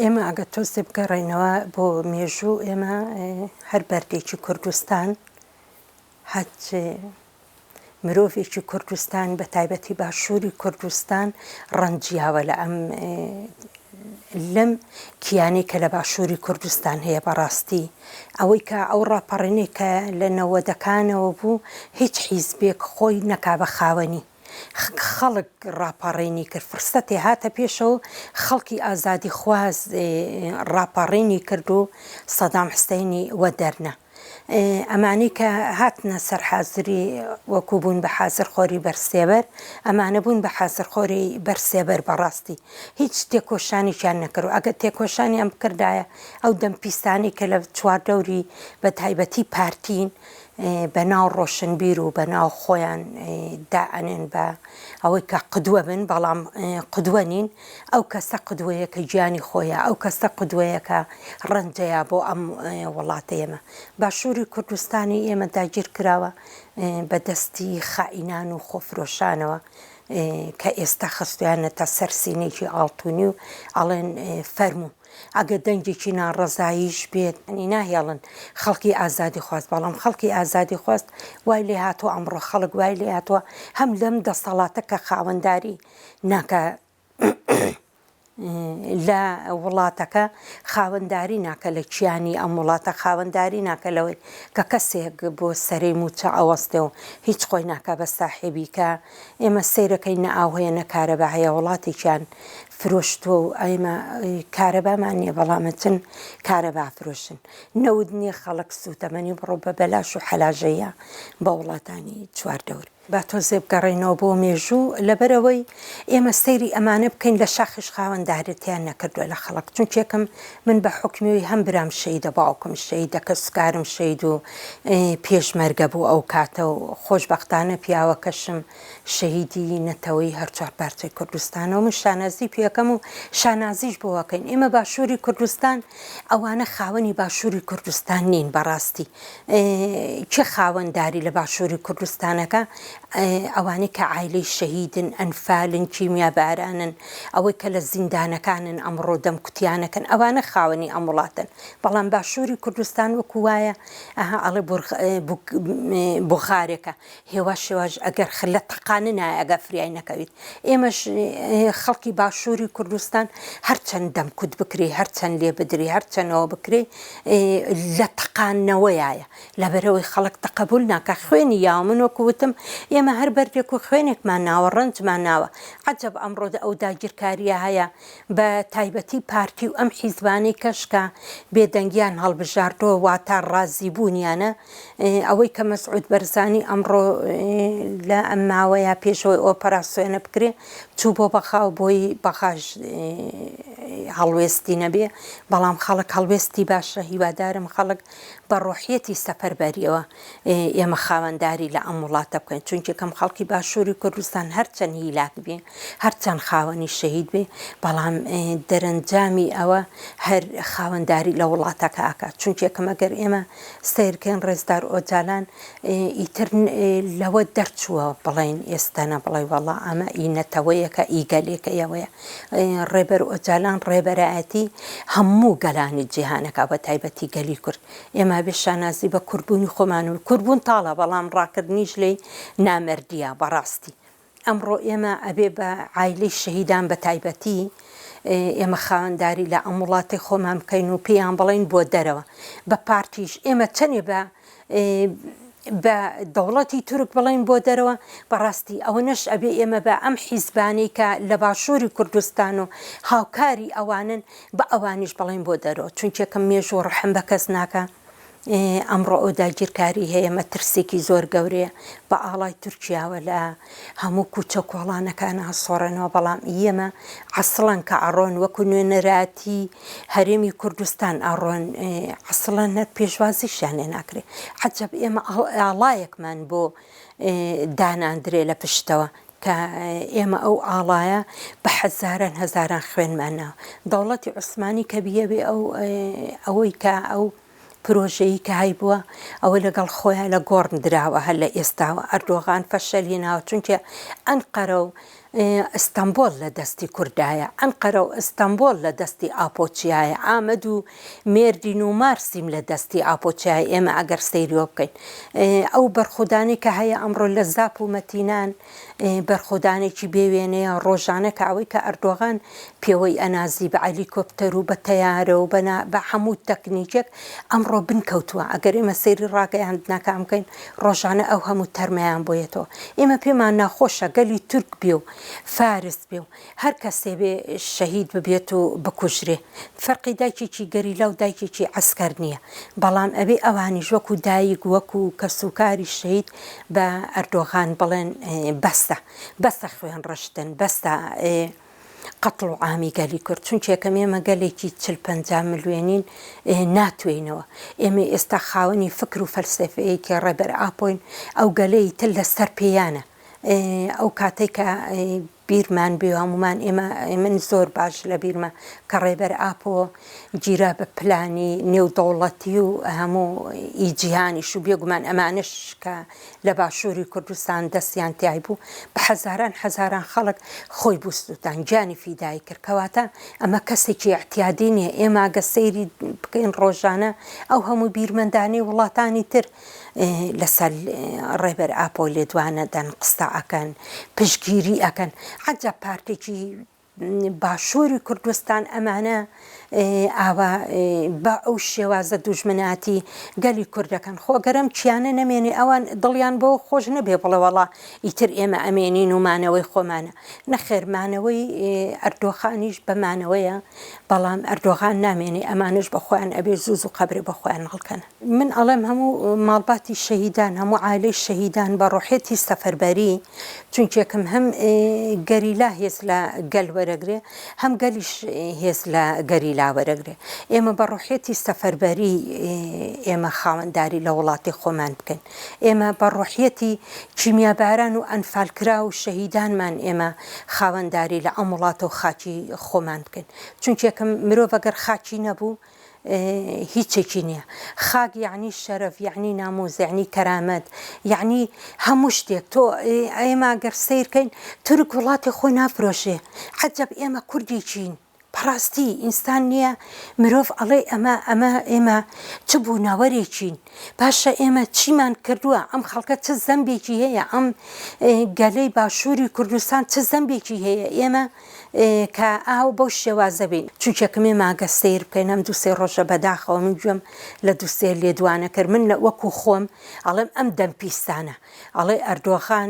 ئێمە ئەگە تۆزێ بگەڕێنەوە بۆ مێژوو ئێمە هەر بەردێکی کوردستان هەچ مرۆڤێکی کوردستان بە تایبەتی باشووری کوردستان ڕەنجیاوە لە ئەم لەم کیانەی کە لە باشووری کوردستان هەیە بەڕاستی ئەوەی کە ئەو ڕاپەڕینەی کە لە نەوەدەکانەوە بوو هیچ حیزبێک خۆی نەکا بە خاوەنی خەڵک ڕاپەڕینی کرد فرسەتی هاتە پێشەوە خەڵکی ئازادی خواز ڕاپەڕینی کرد و سەدام حوسێنی وەدەرنە ئەمانەی کە هاتنە سەر حازری وەکو بوون بە حازرخۆری بەرسێبەر ئەمانە بوون بە حازرخۆری بەرسێبەر بەڕاستی هیچ تێکۆشانێکیان نەکرد و ئەگە تێکۆشانی ئەم کردایە ئەو دەمپیستانی کە لە چواردەوری بە تایبەتی پارتین بە ناو ڕۆشنبیر و بە ناو خۆیان دائەنێن بە ئەوەی کە قدووە بن بەڵام قدووە نین ئەو کەسە قدوەیە کە گیانی خۆیە ئەو کەسە قدوەیە کە ڕەنجەیە بۆ ئەم وڵاتە ئێمە باشووری کوردستانی ئێمە داگیر کراوە بە دەستی خائینان و خۆفرۆشانەوە کە ئێستا خستویانەتە سەر سینێکی ئاڵتونی و ئەڵێن فەرموو ئەگە دەنگێکی ناڕەزاییش بێت ئەنی ناهێڵن خەڵکی ئازادی خواست بەڵام خەڵکی ئازادی خواست وای لێ هاتووە ئەمڕۆ خەڵک وای لێ هاتووە هەم لەم دەسەڵاتە کە خاوەنداری ناکە لە وڵاتەکە خاوەنداری ناکە لە کیانی ئەم وڵاتە خاوەنداری ناکە لەوەی کە کەسێک بۆ سەرەی موچە ئەوەستێ و هیچ خۆی ناکە بە ساحێبی کە ئێمە سیرەکەی نەئاوهەیە نەکارەبا هەیە وڵاتێکیان فرۆشتووە و ئەمە کارەبامان نییە بەڵامەتن کارەبا فرۆشن نەود نییە خەڵک سوتەمەنی بڕۆ بە بەلاش و حەلاژەیە بە وڵاتانی چواردەور با تۆزێ بگەڕێنەوە بۆ مێژوو لەبەرەوەی ئێمە سەیری ئەمانە بکەین لە شاخش خاوەنددارێتیان نەکردووە لە خەڵک چون چێکم من بە حکمیەوەی هەم برام شەیدە باوکم شەیدە کە سوکارم شەید و پێشمەرگە بوو ئەو کاتە و خۆشبەختانە پیاوەکەشم شەهیدی نەتەوەی هەر چوار پارچەی کوردستانەوە من شانازی پێەکەم و شانازیش بۆەکەین ئێمە باشووری کوردستان ئەوانە خاوەنی باشووری کوردستان نین بەڕاستی چه خاوەندداری لە باشووری کوردستانەکە ئەوانەی کە عایلەی شەهیدن ئەنفالن کیمیابارانن ئەوەی کە لە زیندانەکانن ئەمڕۆ دەم کوتیانەکەن ئەوانە خاوەنی ئەم وڵاتن بەڵام باشووری کوردستان وەکو وایە ئەڵێ بخارێکە هێوا شێواژ ئەگەر لە تەقانە نایە ئەگە فریای نەکەویت ئێمەش خەڵکی باشووری کوردستان هەرچەند دەمکوت بکرێ هەرچەند لێ بدرێ هەرچەندەوە بکرێ لە تەقانەوەیایە لەبەرەوەی خەڵک تەقەبول ناکە خوێنی یاوە من وەکو وتم ئێمە هەر بەردێک و خوێنێکمان ناوە ڕەنجمان ناوە عەجەب ئەمڕۆدا ئەو داگیرکاریە هەیە بە تایبەتی پارتی و ئەم حیزبانەی کەشکە بێدەنگیان هەڵبژاردۆ واتە ڕازی بوونیانە ئەوەی کە مەسعود بەرزانی ئەمڕۆ لە ئەم ماوەیە پێشەوەی ئۆپەراسیۆنە بکرێ چوو بۆ بەخاو بۆی بەخاش هەڵوێستی نەبێ بەڵام خەڵک هەڵوێستی باشە هیوادارم خەڵک بە ڕۆحیەتی سەفەربەریەوە ئێمە خاوەنداری لە ئەم وڵاتە بکەین چونکە کەم خەڵکی باشووری کوردستان هەرچەند هیلاک بێ هەرچەند خاوەنی شەهید بێ بەڵام دەرەنجامی ئەوە هەر خاوەنداری لە وڵاتەکە ئاکات چونکە کەم ئەگەر ئێمە سیرکەین ڕێزدار ئۆجالان ئیتر لەوە دەرچووە بڵێن ئێستانە بڵێ وەڵا ئەمە ئینەتەوەیەکە ئیگەلێکە ئەوەیە ڕێبەر ئۆجالان ڕێبەرایەتی هەموو گەلانی جیهانەکە بە تایبەتی گەلی کورد ئێمە بێ شانازی بە کوربوونی خۆمان و کوربوون تاڵە بەڵام ڕاکردنیش لێی نامەردیە بەڕاستی ئەمڕۆ ئێمە ئەبێ بە عایلەی شەهیدان بە تایبەتی ئێمە خاوەنداری لە ئەم وڵاتی خۆمان بکەین و پێیان بڵین بۆ دەرەوە بە پارتیش ئێمە چەنێ بە دەوڵەتی تورک بڵین بۆ دەرەوە بەڕاستی ئەوە نەش ئەبێ ئێمە بە ئەم حیزبانەی کە لە باشووری کوردستان و هاوکاری ئەوانن بە ئەوانیش بڵین بۆ دەرەوە چونکە کەم مێژوو ڕەحم بە کەس ناکە ئەمڕۆ ئەو داگیرکاری هەیە مەترسێکی زۆر گەورەیە بە ئاڵای تورکیاوە لە هەموو کوچە کۆڵانەکانە هەسۆڕێنەوە بەڵام ئێمە عەسڵەن کە ئەڕۆن وەکو نوێنەراتی هەرێمی کوردستان ئەڕۆن عەسڵەن نەت پێشوازیشیان لێ ناکرێ عەجەب ئێمە ئاڵایەکمان بۆ داناندرێ لە پشتەوە کە ئێمە ئەو ئاڵایە بە حەزاران هەزاران خوێنمانەوە دەوڵەتی عوسمانی کە بیەوێ ئەوەی کە ئەو پرۆژەیە کە هەی بووە ئەوە لەگەڵ خۆیان لە گۆڕن دراوە هەر لە ئێستاوە ئەردۆغان فەشەلی ناوە چونکە ئەنقەرە و ئەستەمبۆڵ لە دەستی کوردایە، ئەنقەرە و ئەستەمبۆڵ لە دەستی ئاپۆچیایە، ئامەد و مێردین و مارسیم لە دەستی ئاپۆچیای ئێمە ئەگەر سەیریۆ بکەین. ئەو بەرخودانی کە هەیە ئەمڕۆ لە زاپ و مەتینان بەرخودانێکی بێوێنەیە ڕۆژانە کە ئەوەی کە ئەردۆغان پێوەی ئەنازی بە هەلیکۆپتەر و بە تەیارە و بە هەموو تەکنیکێک ئەمڕۆ بنکەوتووە. ئەگەر ئێمە سەیری ڕاگەیاندنەکان بکەین ڕۆژانە ئەو هەموو تەرمەیان بۆیێتەوە. ئێمە پێمان ناخۆشە گەلی تورک بێ و فارس بێ و هەر کەسێ بێ شەهید ببێت و بکوژرێ. فەرقی دایکێکی گەریلا و دایکێکی عەسکەر نییە، بەڵام ئەبێ ئەوانیش وەکو دایک وەکو کەسوکاری شەهید بە ئەردۆغان بڵێن بەستە خوێن ڕشتن، بەستە قەتڵ و عامی گەلی کورد، چونکە یەکەم ئێمە گەلێکی 40-50 ملیۆنین ناتوێنەوە. ئێمە ئێستا خاوەنی فکر و فەلسەفەیەکی ڕێبەر ئاپۆین، ئەو گەلەی تر لەسەر پێیانە. ئەو کاتێک کە بیرمان بێ هەمومان من زۆر باش لە بیرمە کە ڕێبەر ئاپۆ گیرە بە پلانی نێودەوڵەتی و هەموو ئیجیهانیش و بێگومان ئەمانش کە لە باشووری کوردستان دەستیان تیای بوو بە حەزاران خەڵک خۆی بووستوتان گیانی فیدایی کرد. کەواتە ئەمە کەسێکی احتیادی نییە. ئێمە ئەگە سەیری بکەین ڕۆژانە ئەو هەموو بیرمەندانی وڵاتانی تر لەسەر ڕێبەر ئاپۆ لێدوانە دەن قستە ئەکەن، پشتگیری ئەکەن. عەجەب پارتێکی باشووری کوردستان ئەمانە ئاوا بە ئەو شێوازە دوژمناتی گەلی کوردەکەن. خۆگەرم چیانە نەمێنێ ئەوان دڵیان بۆ خۆش نەبێ بڵێ وەڵا ئیتر ئێمە ئەمێنین و مانەوەی خۆمانە. نەخێر، مانەوەی ئەردۆغانیش بەمانەوەیە، بەڵام ئەردۆغان نامێنێ، ئەمانش بە خۆیان ئەبێ زوز و قەبرێ بە خۆیان هەڵکەن. من ئەڵێم هەموو ماڵباتی شەهیدان، هەموو عایلەی شەهیدان بە ڕۆحێتی سەفەربەری، چونکە یەکەم هەم گەریلا هێز لە گەل وەرەگرێ، هەم گەلیش هێز لە گەریلا وەرەگرێ. ئێمە بە ڕۆحێتی سەفەربەری ئێمە خاوەنداری لە وڵاتی خۆمان بکەین. ئێمە بە ڕۆحێتی کیمیاباران و ئەنفالکرا و شەهیدانمان ئێمە خاوەنداری لە ئەم وڵاتە و خاکی خۆمان بکەین. چونکە یەکەم مرۆڤ ئەگەر خاکی نەبوو هیچێکی نییە. خاک یعنی شەرەف، یعنی ناموز، یعنی کەرامەت، یعنی هەموو شتێک. تۆ ئێمە ئەگەر سیرکەین تورک وڵاتی خۆی نافرۆشێ. عەجەب ئێمە کوردێکین، بەڕاستی ئینسان نییە مرۆڤ ئەڵێ ئێمە چ بووناوەرێکین، باشە ئێمە چیمان کردووە، ئەم خەڵکە چه زەمبێکی هەیە، ئەم گەلەی باشووری کوردستان چه زەمبێکی هەیە. ئێمە کە ئاو بەو شێوازە بین، چونکەکەمێ ماگە سیر بکەین. ئەم 2-3 ڕۆژە بەداخەوە من گوێم لە 2-3 لێدوانە کرد. من وەکو خۆم ئەڵێم ئەم دەمپیستانە، ئەڵێ ئەردۆغان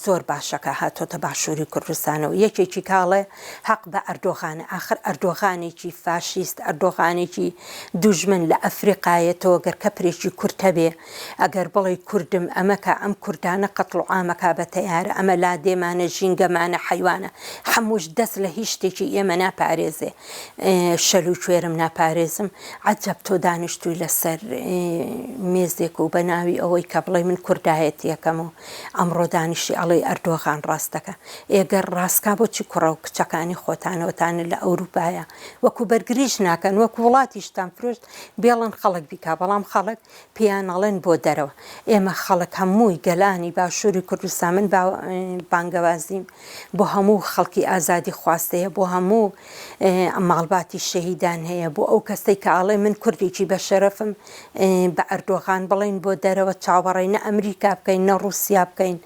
زۆر باشەکە هاتۆتە باشووری کوردستانەوە. یەکێکی کاڵێ حەق بە ئەردۆغانە، ئاخر ئەردۆغانێکی فاشیست، ئەردۆغانێکی دوژمن لە ئەفریقایەتەوە گەر کەپرێکی کورد هەبێ، ئەگەر بڵێ کوردم ئەمەکە ئەم کوردانە قەتڵ و عامەکە بە تەیارە، ئەمە لادێمانە، ژینگەمانە، حەیوانە، هەمووش دەست لە هیچ شتێکی ئێمە ناپارێزێ. شەل و کوێرم ناپارێزم. عەجەب تۆ دانیشتووی لەسەر مێزێک و بە ناوی ئەوەی کە بڵێ من کوردایەت یەکەم و ئەمڕۆ دانیشتی ئەڵێ ئەردۆغان ڕاستەکە. ئێگەر ڕاستکا بۆچی کوڕە و کچەکانی خۆتانەوەتانە لە ئەوروپایە وەکو بەرگریش ناکەن، وەکو وڵاتیشتان فرۆشت بێڵن خەڵک بیکا، بەڵام خەڵک پێیان ئەڵێن بۆ دەرەوە. ئێمە خەڵک هەمووی گەلانی باشووری کوردستان، من بانگەوازیم بۆ هەموو خەڵکی ئازادی خواستەیە، بۆ هەموو ماڵباتی شەهیدان هەیە، بۆ ئەو کەسەی کە ئاڵێ من کوردێکی بە شەرەفم بە ئەردۆغان بڵین بۆ دەرەوە چاوەڕێی نە ئەمریکا بکەین، نە ڕووسیا بکەین،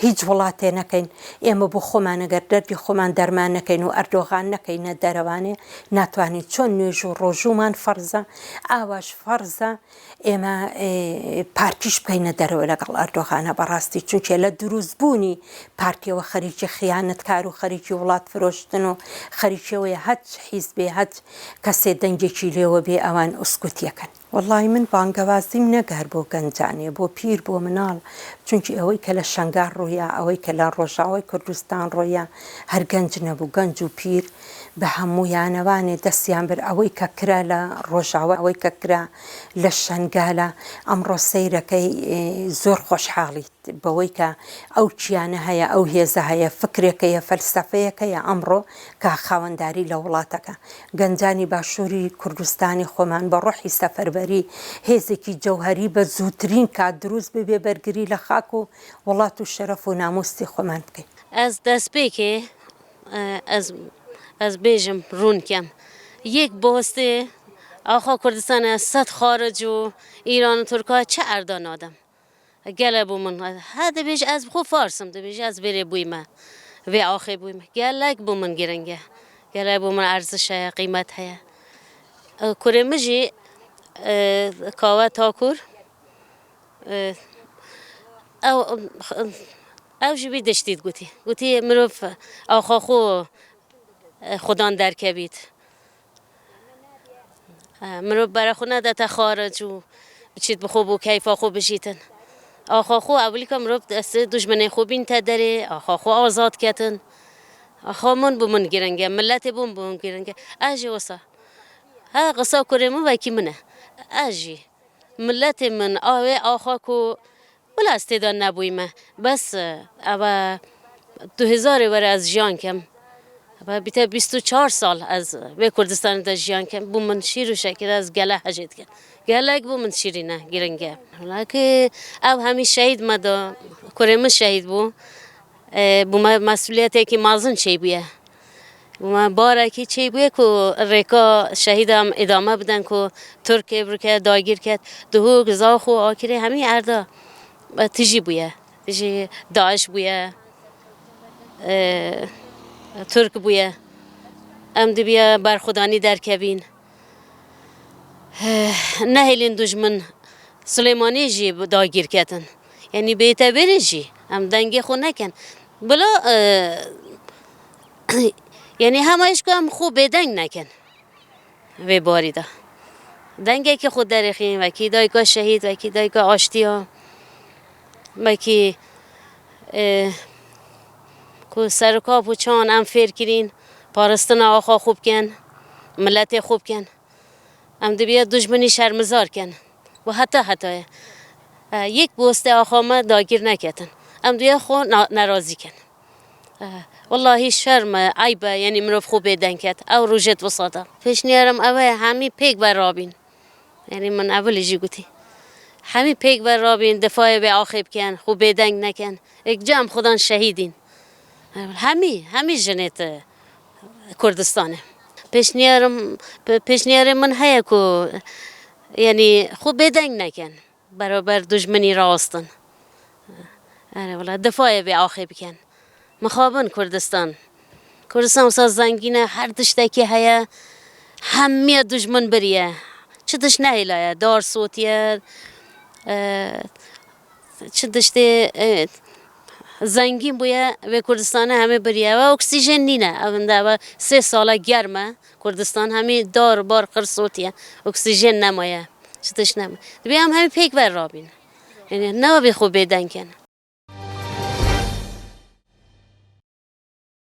هیچ وڵاتێ نەکەین. ئێمە بۆ خۆمان ئەگەر دەردی خۆمان دەرمان نەکەین و ئەردۆغان نەکەینە دەرەوانێ ناتوانین. چۆن نوێژ و ڕۆژومان فەرزە، ئاواش فەرزە ئێمە پارتیش بکەینە دەرەوە لەگەڵ ئەردۆغانە بەڕاستی، چونکە لە دروستبوونی پارتیەوە خەریکی خیانەتکار و خەریکی وڵات فرۆشتن و خەریکیەوەی هەچ حیزبێ هەچ کەسێ دەنگێکی لێوە بێ ئەوان ئوسکوتیەکەن. وەڵی من بانگەوازیم نەگەر بۆ گەنجانێ، بۆ پیر، بۆ مناڵ، چونکی ئەوەی کە لە شەنگار ڕۆیە، ئەوەی کە لە ڕۆژاوای کوردستان ڕۆیە، هەر گەنج نەبوو، گەنج و پیر بە هەموویانەوانێ دەستیان بر. ئەوەی کە کرا لە ڕۆژاوە، ئەوەی کە کرا لە شەنگالە، ئەمڕۆ سەیرەکەی زۆر خۆشحاڵی بەوەی کە ئەو چیانە هەیە، ئەو هێزە هەیە، فکرێکەیە، فەلسەفەیەکەیە ئەمڕۆ کە خاوەنداری لە وڵاتەکە. گەنجانی باشووری کوردستانی خۆمان بە ڕۆحی سەفەربەری هێزێکی جەوهەری بە زووترین کات دروست ببێ بەرگری لە خاک و وڵات و شەرەف و ناموستی خۆمان بکەین. Ez destpêkê از بیجم رون کم یک باسته آخا کردستان از صد خارج و ایران و ترکیه چه اردان آدم گله بو من هده بیش از خو فارسم ده بیش از بره بویمه و آخه بویمه گلک بو من گرنگه گله بو من ارزش قیمت هیا کره مجی کاوه تاکور او جبی دشتید گوتی مروف آخا خو خودان در کبید مروف برا خونه ده خارج و بچید بخوب و کیفا خوب بشیتن آخا خو اولی که مروف دست دشمن خوبین تدری آخا خو آزاد کتن آخا من بومن گرنگه ملت بومن گرنگه اجی وسا ها قصه کرمو وکی منه اجی ملت من آخا کو ولی استعداد نبویمه بس اوا 2000 ور از جان کم و بیت 24 سال از به کردستان در جان کم بو من شیر شکر از گله حجت کن گله بو من شیری نه گرنگه لکه او همی شهید مدا کرم شهید بو بو مسئولیتی که مازن چی بیه بو باره کی چی بیه کو رکا شهیدم ادامه بدن کو ترک برکه داگیر کرد دهو گزاخو آخری همی اردا تجی بویه تجی داعش بویه ترک بویه ام دی بیا برخودانی در کبین نه هلین دشمن سلیمانی جی داگیر کتن یعنی بیتبری جی ام دنگی خو نکن بلا یعنی همایش که هم خوب بدنگ نکن و باریده دنگی که خود درخیم و کی دایگاه شهید و کی دایگاه آشتی ها و کی کو سرکاب و چان ام فیر کرین پارستان آخا خوب کن ملت خوب کن ام دی بیا دشمنی شرمزار کن و حتی یک بوست آخا ما داگیر نکتن ام دی خو ناراضی کن والله شرم عیبه یعنی مروف خوب بدن کت او روجت وساطه پیش نیارم اوه همی پیک بر رابین یعنی من اولی جی گوتی همی پیک بر رابین دفاع به آخیب کن خوب بدنگ نکن یک جمع خودان شهیدین همی جنت کردستانه پیش نیارم من هیا کو یعنی خوب بدنگ نکن برابر دشمنی راستن ولی دفاع به آخیب کن مخابن کردستان واسه زنگینه هر دشتکی هیا همه دشمن بریه چه دش نهیلایه دار صوتیه چه دشته زنگین بویه و کردستان همه بریه و اکسیژن نینه اونده 3 ساله گرمه کردستان همه دار بار خر صوتیه اکسیژن نمایه چه دش نمایه بیا هم همه پیک بر رابین یعنی نه بی خوب بدن کن